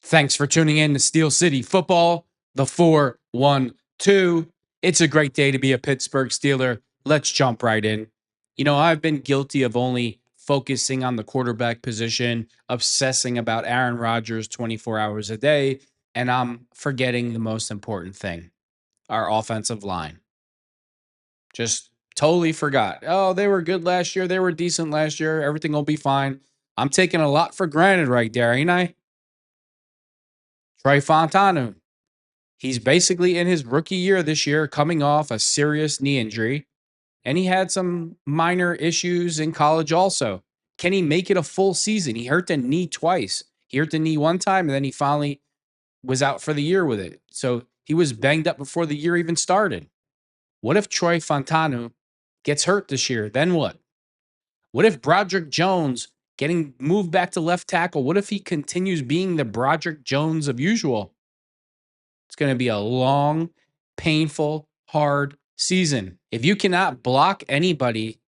Thanks for tuning in to Steel City Football, the 4-1-2. It's a great day to be a Pittsburgh Steeler. Let's jump right in. I've been guilty of only focusing on the quarterback position, obsessing about Aaron Rodgers 24 hours a day, and I'm forgetting the most important thing, our offensive line. Just totally forgot. Oh, they were good last year. They were decent last year. Everything will be fine. I'm taking a lot for granted right there, ain't I? Fautanu. He's basically in his rookie year this year, coming off a serious knee injury, and he had some minor issues in college also. Can he make it a full season? He hurt the knee twice. He hurt the knee one time, and then he finally was out for the year with it. So he was banged up before the year even started. What if Troy Fautanu gets hurt this year? Then what? What if Broderick Jones getting moved back to left tackle? What if he continues being the Broderick Jones of usual? It's going to be a long, painful, hard season. If you cannot block anybody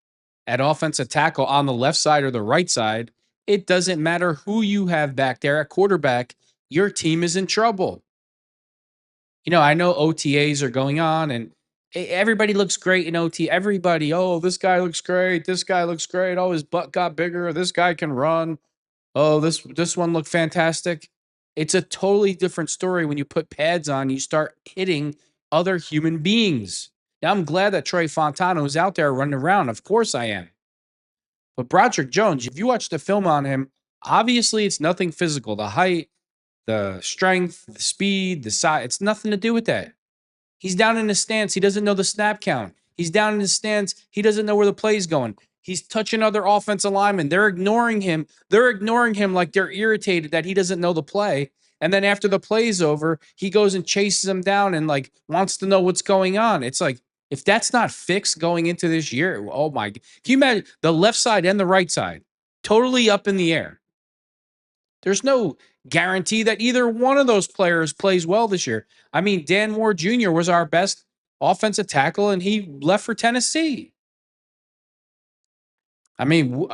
at offensive tackle on the left side or the right side, it doesn't matter who you have back there at quarterback, your team is in trouble. I know OTAs are going on and everybody looks great in OT. Everybody, oh, this guy looks great. This guy looks great. Oh, his butt got bigger. This guy can run. Oh, this one looked fantastic. It's a totally different story when you put pads on, you start hitting other human beings. Now, I'm glad that Troy Fautanu is out there running around. Of course I am. But Broderick Jones, if you watch the film on him, obviously it's nothing physical. The height, the strength, the speed, the size, it's nothing to do with that. He's down in the stance. He doesn't know the snap count. He's down in the stance. He doesn't know where the play's going. He's touching other offensive linemen. They're ignoring him. They're ignoring him like they're irritated that he doesn't know the play. And then after the play's over, he goes and chases them down and wants to know what's going on. It's like, if that's not fixed going into this year, oh my, can you imagine the left side and the right side totally up in the air? There's no guarantee that either one of those players plays well this year. I mean, Dan Moore Jr. was our best offensive tackle, and he left for Tennessee. I mean,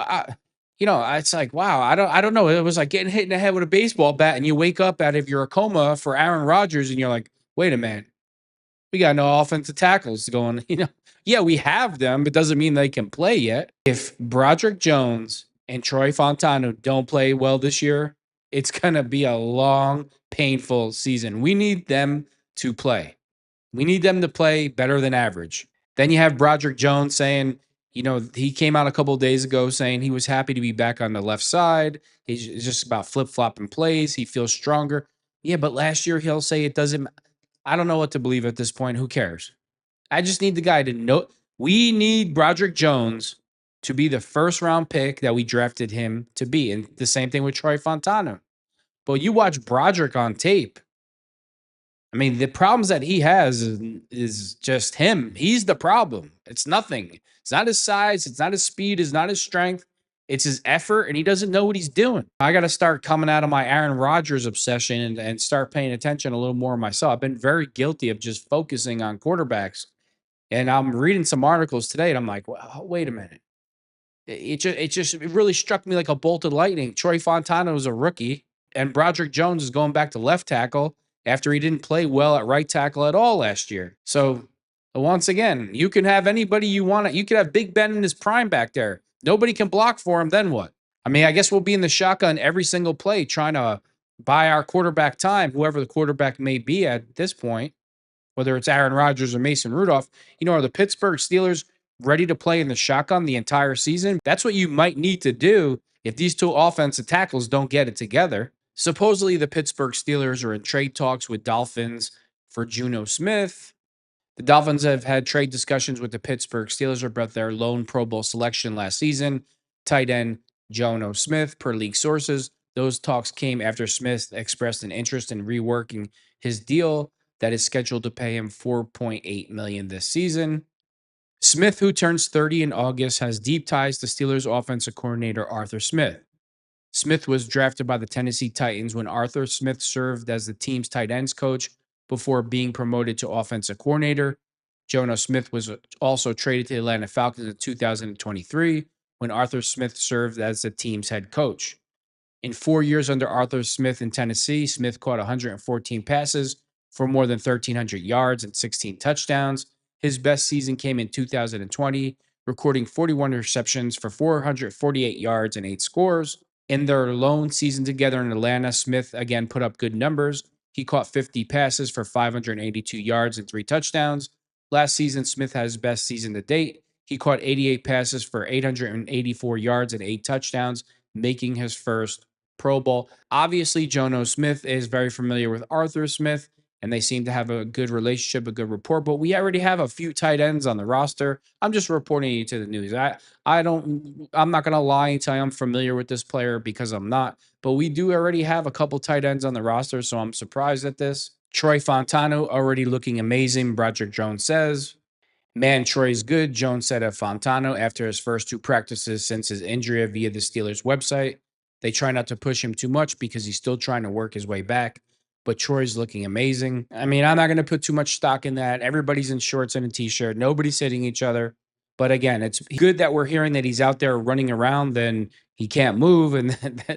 it's like, wow, I don't know. It was like getting hit in the head with a baseball bat, and you wake up out of your coma for Aaron Rodgers, and you're like, wait a minute, we got no offensive tackles going. Yeah, we have them, but doesn't mean they can play yet. If Broderick Jones and Troy Fautanu don't play well this year, it's gonna be a long, painful season. We need them to play. We need them to play better than average. Then you have Broderick Jones saying, he came out a couple of days ago saying he was happy to be back on the left side. It's just about flip-flopping plays. He feels stronger. Yeah, but last year he'll say it doesn't. I don't know what to believe at this point. Who cares? I just need the guy to know. We need Broderick Jones to be the first-round pick that we drafted him to be. And the same thing with Troy Fautanu. But you watch Broderick on tape. I mean, the problems that he has is just him. He's the problem. It's nothing. It's not his size. It's not his speed. It's not his strength. It's his effort, and he doesn't know what he's doing. I got to start coming out of my Aaron Rodgers obsession and start paying attention a little more myself. I've been very guilty of just focusing on quarterbacks. And I'm reading some articles today, and I'm like, well, wait a minute. It really struck me like a bolt of lightning. Troy Fautanu was a rookie, and Broderick Jones is going back to left tackle after he didn't play well at right tackle at all last year. So once again, you can have anybody you want. You could have Big Ben in his prime back there. Nobody can block for him. Then what? I mean, I guess we'll be in the shotgun every single play trying to buy our quarterback time, whoever the quarterback may be at this point, whether it's Aaron Rodgers or Mason Rudolph. Are the Pittsburgh Steelers ready to play in the shotgun the entire season? That's what you might need to do if these two offensive tackles don't get it together. Supposedly, the Pittsburgh Steelers are in trade talks with Dolphins for Jonnu Smith. The Dolphins have had trade discussions with the Pittsburgh Steelers about their lone Pro Bowl selection last season, tight end Jonnu Smith, per league sources. Those talks came after Smith expressed an interest in reworking his deal that is scheduled to pay him $4.8 million this season. Smith, who turns 30 in August, has deep ties to Steelers offensive coordinator Arthur Smith. Smith was drafted by the Tennessee Titans when Arthur Smith served as the team's tight ends coach before being promoted to offensive coordinator. Jonnu Smith was also traded to the Atlanta Falcons in 2023 when Arthur Smith served as the team's head coach. In 4 years under Arthur Smith in Tennessee, Smith caught 114 passes for more than 1,300 yards and 16 touchdowns. His best season came in 2020, recording 41 receptions for 448 yards and 8 scores. In their lone season together in Atlanta, Smith again put up good numbers. He caught 50 passes for 582 yards and 3 touchdowns. Last season, Smith had his best season to date. He caught 88 passes for 884 yards and 8 touchdowns, making his first Pro Bowl. Obviously, Jonnu Smith is very familiar with Arthur Smith, and they seem to have a good relationship, a good rapport. But we already have a few tight ends on the roster. I'm just reporting you to the news. I'm not gonna lie and tell you I'm familiar with this player because I'm not. But we do already have a couple tight ends on the roster, so I'm surprised at this. Troy Fautanu already looking amazing, Broderick Jones says. Man, Troy's good, Jones said of Fautanu after his first 2 practices since his injury via the Steelers website. They try not to push him too much because he's still trying to work his way back, but Troy's looking amazing. I mean, I'm not going to put too much stock in that. Everybody's in shorts and a t-shirt. Nobody's hitting each other. But again, it's good that we're hearing that he's out there running around, then he can't move. And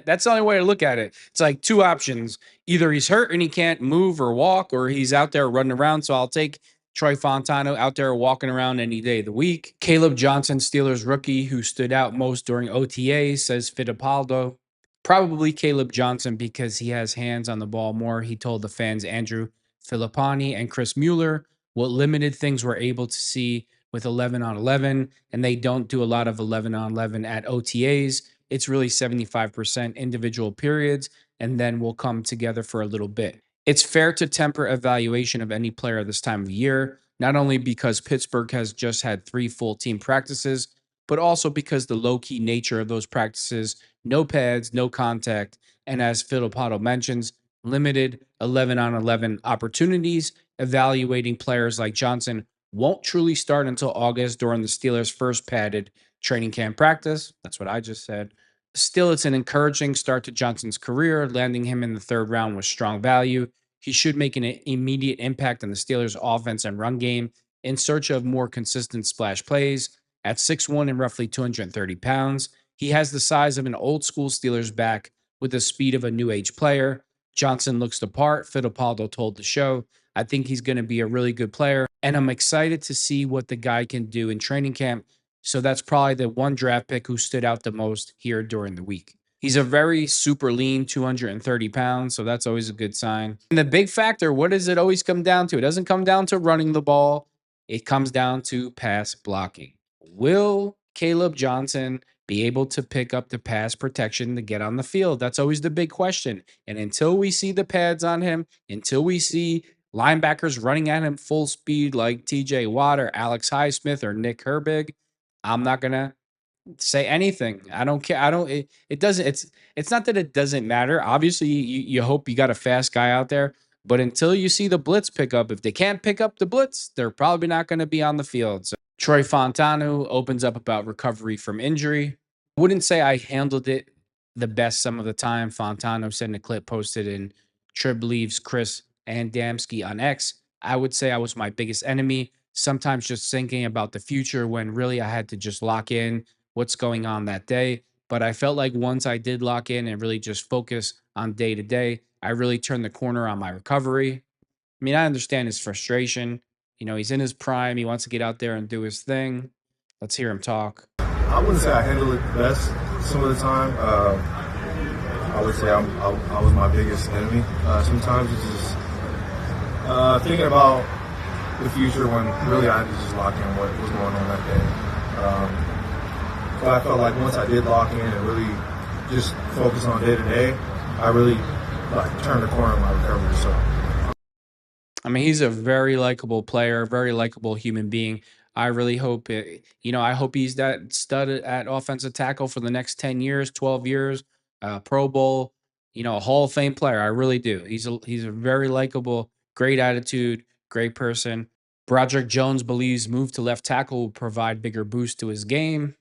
that's the only way to look at it. It's like 2 options. Either he's hurt and he can't move or walk, or he's out there running around. So I'll take Troy Fautanu out there walking around any day of the week. Caleb Johnson, Steelers rookie, who stood out most during OTA, says Fittipaldo. Probably Caleb Johnson because he has hands on the ball more. He told the fans Andrew Filipponi and Chris Mueller what limited things we're able to see with 11 on 11, and they don't do a lot of 11 on 11 at OTAs. It's really 75% individual periods, and then we'll come together for a little bit. It's fair to temper evaluation of any player this time of year, not only because Pittsburgh has just had 3 full team practices, but also because the low-key nature of those practices, no pads, no contact, and as Fittipaldo mentions, limited 11 on 11 opportunities. Evaluating players like Johnson won't truly start until August during the Steelers' first padded training camp practice. That's what I just said. Still, it's an encouraging start to Johnson's career. Landing him in the 3rd round was strong value. He should make an immediate impact on the Steelers' offense and run game in search of more consistent splash plays. At 6'1" and roughly 230 pounds, he has the size of an old school Steelers back with the speed of a new age player. Johnson looks the part, Fittipaldo told the show. I think he's going to be a really good player, and I'm excited to see what the guy can do in training camp. So that's probably the one draft pick who stood out the most here during the week. He's a very super lean, 230 pounds, so that's always a good sign. And the big factor, what does it always come down to? It doesn't come down to running the ball. It comes down to pass blocking. Will Caleb Johnson be able to pick up the pass protection to get on the field? That's always the big question. And until we see the pads on him, until we see linebackers running at him full speed like TJ Watt or Alex Highsmith or Nick Herbig, I'm not going to say anything. I don't care. It doesn't, it's not that it doesn't matter. Obviously, you hope you got a fast guy out there, but until you see the blitz pick up, if they can't pick up the blitz, they're probably not going to be on the field. So Troy Fautanu opens up about recovery from injury. I wouldn't say I handled it the best some of the time. Fautanu said in a clip posted in Trib Leaves Chris and Damsky on X. I would say I was my biggest enemy. Sometimes just thinking about the future when really I had to just lock in what's going on that day. But I felt like once I did lock in and really just focus on day to day, I really turned the corner on my recovery. I mean, I understand his frustration. You know, he's in his prime. He wants to get out there and do his thing. Let's hear him talk. I wouldn't say I handle it best some of the time. I would say I was my biggest enemy. Sometimes it's just thinking about the future when really I had to just lock in what was going on that day. But I felt like once I did lock in and really just focus on day to day, I really turned the corner on my recovery. So. I mean, he's a very likable player, very likable human being. I really hope I hope he's that stud at offensive tackle for the next 10 years, 12 years, Pro Bowl, a Hall of Fame player. I really do. He's a very likable, great attitude, great person. Broderick Jones believes move to left tackle will provide bigger boost to his game.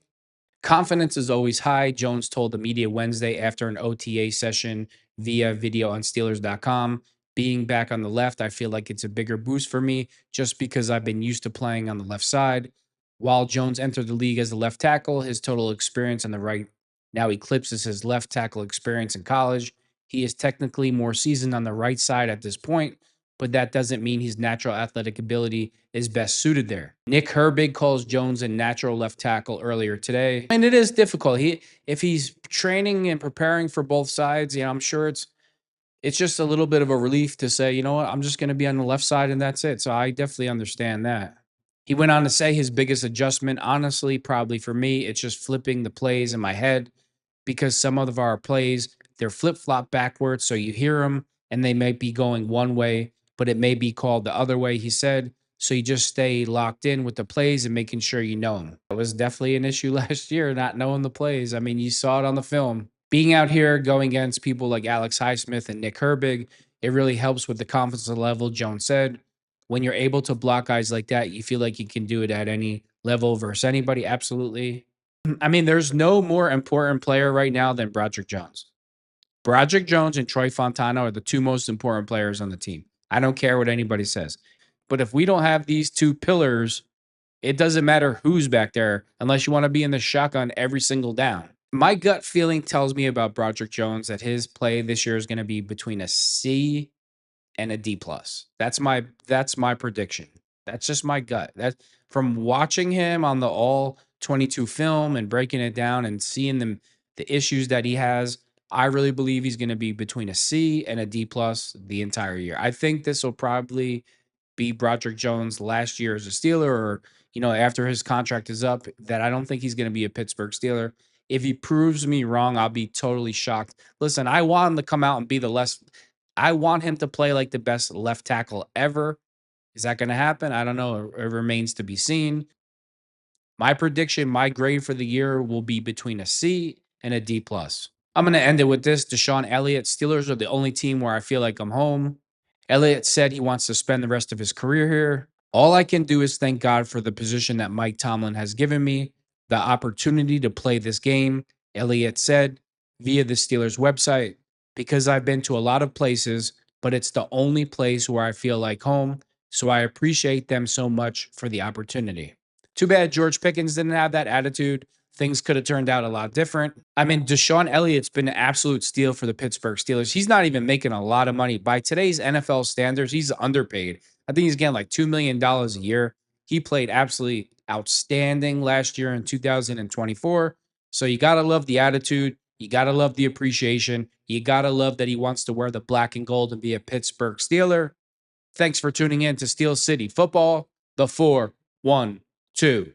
Confidence is always high, Jones told the media Wednesday after an OTA session via video on Steelers.com. Being back on the left, I feel like it's a bigger boost for me just because I've been used to playing on the left side. While Jones entered the league as a left tackle, his total experience on the right now eclipses his left tackle experience in college. He is technically more seasoned on the right side at this point, but that doesn't mean his natural athletic ability is best suited there. Nick Herbig calls Jones a natural left tackle earlier today. And it is difficult. If he's training and preparing for both sides, I'm sure it's just a little bit of a relief to say, you know what, I'm just going to be on the left side and that's it. So I definitely understand that. He went on to say his biggest adjustment, honestly, probably for me, it's just flipping the plays in my head because some of our plays, they're flip flop backwards. So you hear them and they may be going one way, but it may be called the other way, he said. So you just stay locked in with the plays and making sure you know them. It was definitely an issue last year, not knowing the plays. I mean, you saw it on the film. Being out here going against people like Alex Highsmith and Nick Herbig, it really helps with the confidence level, Jones said. When you're able to block guys like that, you feel like you can do it at any level versus anybody. Absolutely. I mean, there's no more important player right now than Broderick Jones. Broderick Jones and Troy Fautanu are the two most important players on the team. I don't care what anybody says. But if we don't have these two pillars, it doesn't matter who's back there unless you want to be in the shotgun every single down. My gut feeling tells me about Broderick Jones that his play this year is going to be between a C and a D plus. That's my prediction. That's just my gut. That from watching him on the all 22 film and breaking it down and seeing the issues that he has, I really believe he's going to be between a C and a D plus the entire year. I think this will probably be Broderick Jones last year as a Steeler, or after his contract is up, that I don't think he's going to be a Pittsburgh Steeler. If he proves me wrong, I'll be totally shocked. Listen, I want him to come out and be I want him to play like the best left tackle ever. Is that going to happen? I don't know. It remains to be seen. My prediction, my grade for the year will be between a C and a D plus. I'm going to end it with this. DeShon Elliot, Steelers are the only team where I feel like I'm home. Elliot said he wants to spend the rest of his career here. All I can do is thank God for the position that Mike Tomlin has given me, the opportunity to play this game, Elliot said via the Steelers website, because I've been to a lot of places, but it's the only place where I feel like home. So I appreciate them so much for the opportunity. Too bad George Pickens didn't have that attitude. Things could have turned out a lot different. I mean, DeShon Elliott's been an absolute steal for the Pittsburgh Steelers. He's not even making a lot of money. By today's NFL standards, he's underpaid. I think he's getting like $2 million a year. He played absolutely outstanding last year in 2024. So you got to love the attitude. You got to love the appreciation. You got to love that he wants to wear the black and gold and be a Pittsburgh Steeler. Thanks for tuning in to Steel City Football, the 4-1-2.